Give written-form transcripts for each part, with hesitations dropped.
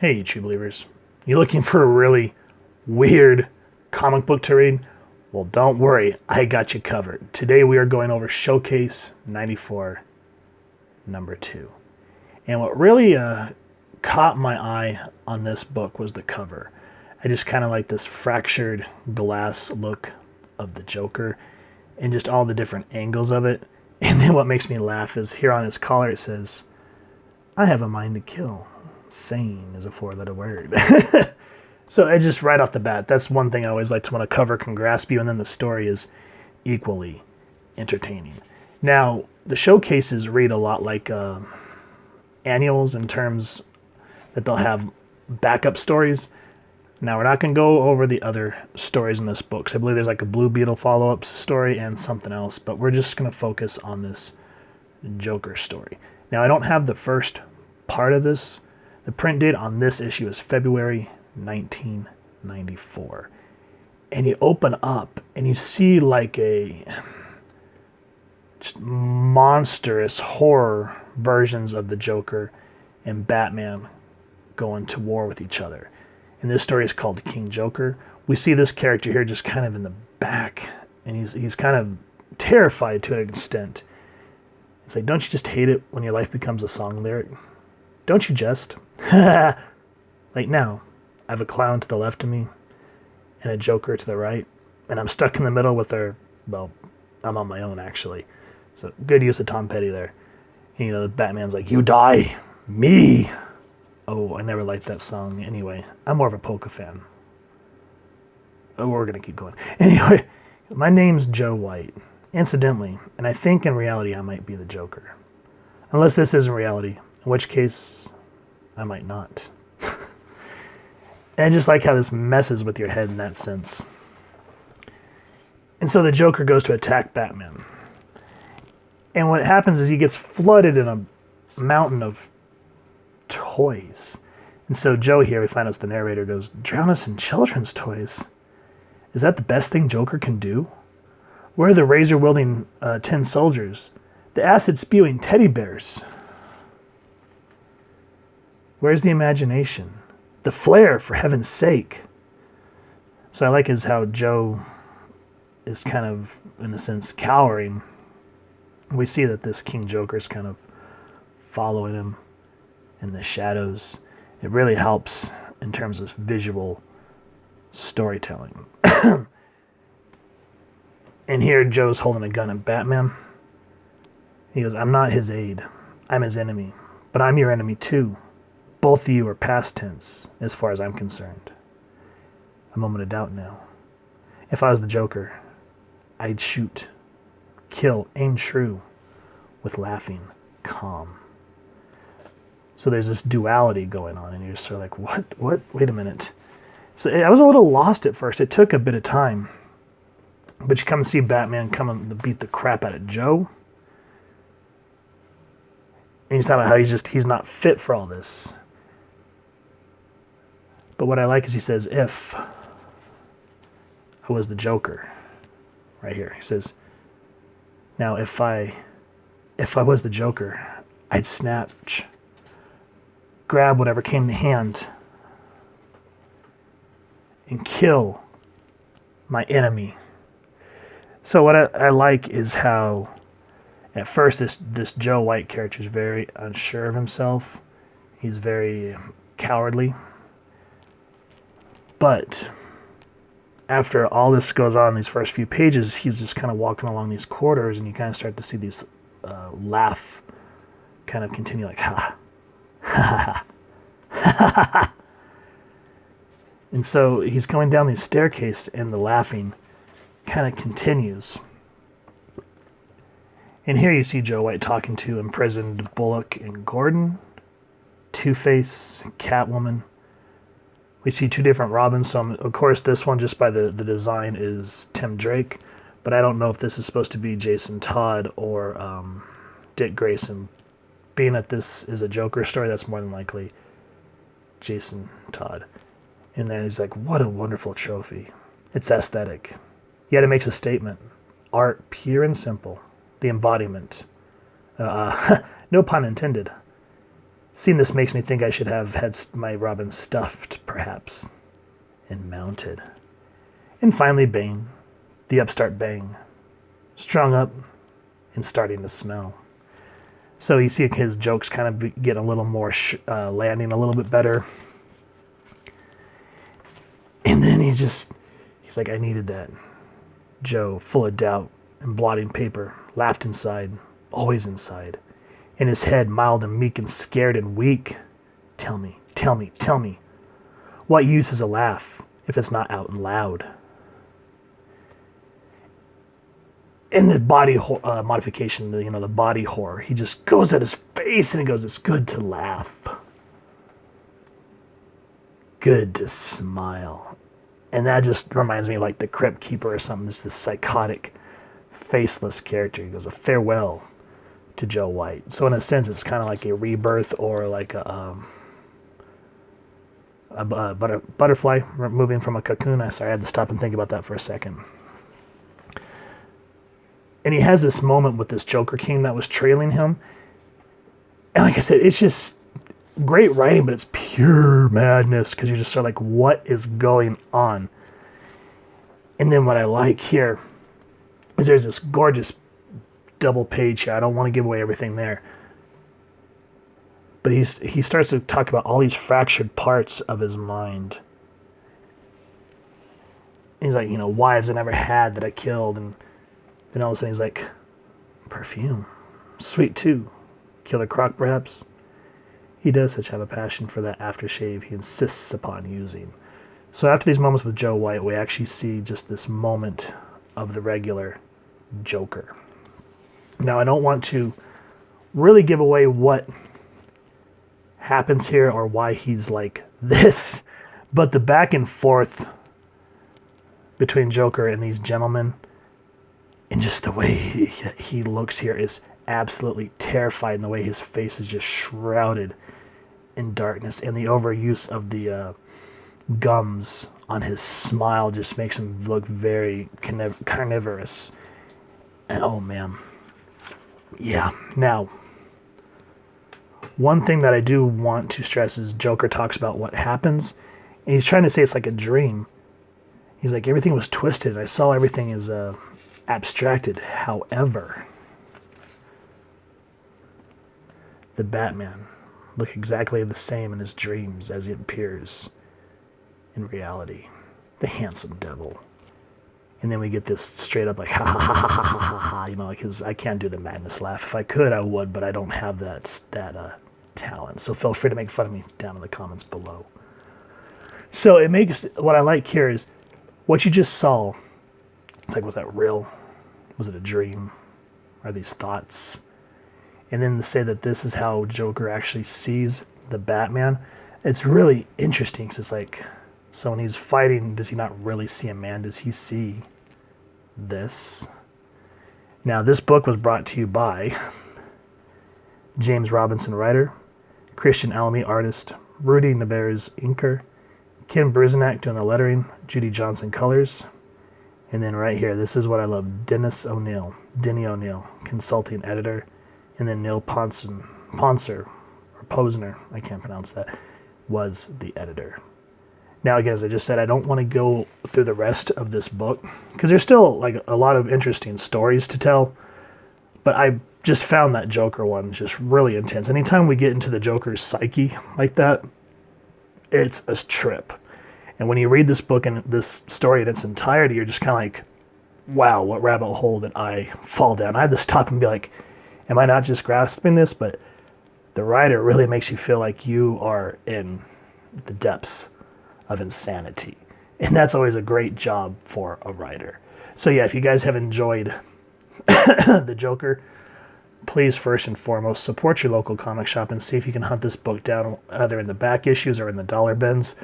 Hey, YouTube believers. You looking for a really weird comic book to read? Well, don't worry, I got you covered. Today we are going over Showcase 94, number 2. And what really caught my eye on this book was the cover. I just kind of like this fractured glass look of the Joker and just all the different angles of it. And then what makes me laugh is here on his collar it says, "I have a mind to kill. Sane is a 4-letter word." So I just right off the bat, that's one thing I always liked when a cover can grasp you, and then the story is equally entertaining. Now, the showcases read a lot like annuals in terms that they'll have backup stories. Now, we're not going to go over the other stories in this book. So I believe there's like a Blue Beetle follow-up story and something else, but we're just going to focus on this Joker story. Now, I don't have the first part of this. The print date on this issue is February 1994. And you open up and you see like a just monstrous horror versions of the Joker and Batman going to war with each other. And this story is called King Joker. We see this character here just kind of in the back, and he's kind of terrified to an extent. It's like, don't you just hate it when your life becomes a song lyric? Don't you just? Like now, I have a clown to the left of me and a Joker to the right, and I'm stuck in the middle with her. Well, I'm on my own, actually. So good use of Tom Petty there. You know, Batman's like, you die, me. Oh, I never liked that song. Anyway, I'm more of a polka fan. Oh, we're going to keep going. Anyway, my name's Joe White, incidentally, and I think in reality I might be the Joker. Unless this isn't reality, in which case I might not. And I just like how this messes with your head in that sense. And so the Joker goes to attack Batman. And what happens is he gets flooded in a mountain of toys. And so Joe here, we find out the narrator, goes, drown us in children's toys. Is that the best thing Joker can do? Where are the razor-wielding tin soldiers? The acid-spewing teddy bears? Where's the imagination? The flair, for heaven's sake. So I like is how Joe is kind of, in a sense, cowering. We see that this King Joker is kind of following him in the shadows. It really helps in terms of visual storytelling. And here Joe's holding a gun at Batman. He goes, I'm not his aide. I'm his enemy. But I'm your enemy too. Both of you are past tense, as far as I'm concerned. A moment of doubt now. If I was the Joker, I'd shoot, kill, aim true, with laughing, calm. So there's this duality going on, and you're just sort of like, what? Wait a minute. So I was a little lost at first. It took a bit of time. But you come and see Batman come and beat the crap out of Joe. And he's talking about how he's not fit for all this. But what I like is he says, if I was the Joker, right here. He says, now if I was the Joker, I'd snatch, grab whatever came to hand, and kill my enemy. So what I like is how at first this Joe White character is very unsure of himself. He's very cowardly. But after all this goes on, these first few pages, he's just kind of walking along these corridors, and you kind of start to see these laugh kind of continue, like, ha, ha, ha, ha, ha. And so he's going down this staircase, and the laughing kind of continues. And here you see Joe White talking to imprisoned Bullock and Gordon, Two-Face, Catwoman. We see two different Robins. So, of course, this one, just by the design, is Tim Drake. But I don't know if this is supposed to be Jason Todd or Dick Grayson. Being that this is a Joker story, that's more than likely Jason Todd. And then he's like, what a wonderful trophy. It's aesthetic. Yet it makes a statement. Art, pure and simple. The embodiment. No pun intended. Seeing this makes me think I should have had my Robin stuffed, perhaps, and mounted. And finally, Bane, the upstart Bang, strung up and starting to smell. So you see his jokes kind of get a little more, landing a little bit better. And then he's like, I needed that. Joe, full of doubt and blotting paper, laughed inside, always inside. In his head, mild and meek and scared and weak. Tell me, tell me, tell me. What use is a laugh if it's not out and loud? In the body modification, the body horror, he just goes at his face and he goes, it's good to laugh. Good to smile. And that just reminds me of like the Crypt Keeper or something, just this psychotic, faceless character. He goes, a farewell to Joe White. So in a sense, it's kind of like a rebirth or like a butterfly moving from a cocoon. Sorry, I had to stop and think about that for a second. And he has this moment with this Joker King that was trailing him. And like I said, it's just great writing, but it's pure madness because you're just sort of like, what is going on? And then what I like here is there's this gorgeous double page here. I don't want to give away everything there. But he starts to talk about all these fractured parts of his mind. He's like, wives I never had that I killed, and then all of a sudden he's like, perfume. Sweet too. Killer Croc, perhaps? He does such have a passion for that aftershave he insists upon using. So after these moments with Joe White, we actually see just this moment of the regular Joker. Now, I don't want to really give away what happens here or why he's like this, but the back and forth between Joker and these gentlemen, and just the way he looks here is absolutely terrifying. The way his face is just shrouded in darkness, and the overuse of the gums on his smile just makes him look very carnivorous. And oh man, yeah. Now, one thing that I do want to stress is Joker talks about what happens, and he's trying to say it's like a dream. He's like, everything was twisted. I saw everything as abstracted. However, the Batman look exactly the same in his dreams as he appears in reality. The handsome devil. And then we get this straight up like, ha ha ha ha ha ha ha, like his, I can't do the madness laugh. If I could, I would, but I don't have that talent. So feel free to make fun of me down in the comments below. So it makes, what I like here is, what you just saw, it's like, was that real? Was it a dream? Are these thoughts? And then to say that this is how Joker actually sees the Batman, it's really interesting because it's like, so when he's fighting, does he not really see a man? Does he see this? Now, this book was brought to you by James Robinson, writer, Christian Alamy, artist, Rudy Neber's inker, Ken Brizenak doing the lettering, Judy Johnson colors, and then right here, this is what I love, Denny O'Neill, consulting editor, and then Neil Ponser, or Posner, I can't pronounce that, was the editor. Now, again, as I just said, I don't want to go through the rest of this book because there's still like a lot of interesting stories to tell, but I just found that Joker one just really intense. Anytime we get into the Joker's psyche like that, it's a trip. And when you read this book and this story in its entirety, you're just kind of like, wow, what rabbit hole did I fall down? I had to stop and be like, am I not just grasping this? But the writer really makes you feel like you are in the depths of insanity. And that's always a great job for a writer. So yeah, if you guys have enjoyed the Joker, please first and foremost support your local comic shop and see if you can hunt this book down either in the back issues or in the dollar bins,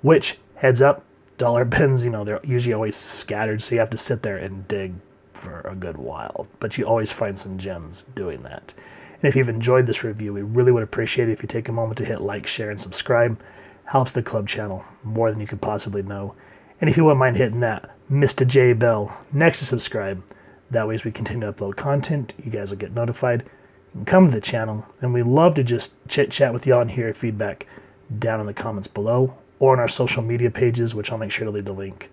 which, heads up, dollar bins, they're usually always scattered, so you have to sit there and dig for a good while. But you always find some gems doing that. And if you've enjoyed this review, we really would appreciate it if you take a moment to hit like, share, and subscribe. Helps the club channel more than you could possibly know. And if you wouldn't mind hitting that Mr. J bell next to subscribe, that way as we continue to upload content, you guys will get notified. you can come to the channel, and we love to just chit-chat with y'all and hear your feedback down in the comments below or on our social media pages, which I'll make sure to leave the link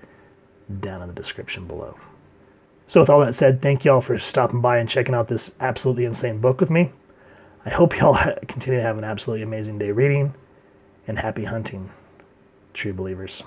down in the description below. So with all that said, thank y'all for stopping by and checking out this absolutely insane book with me. I hope y'all continue to have an absolutely amazing day reading, and happy hunting, true believers.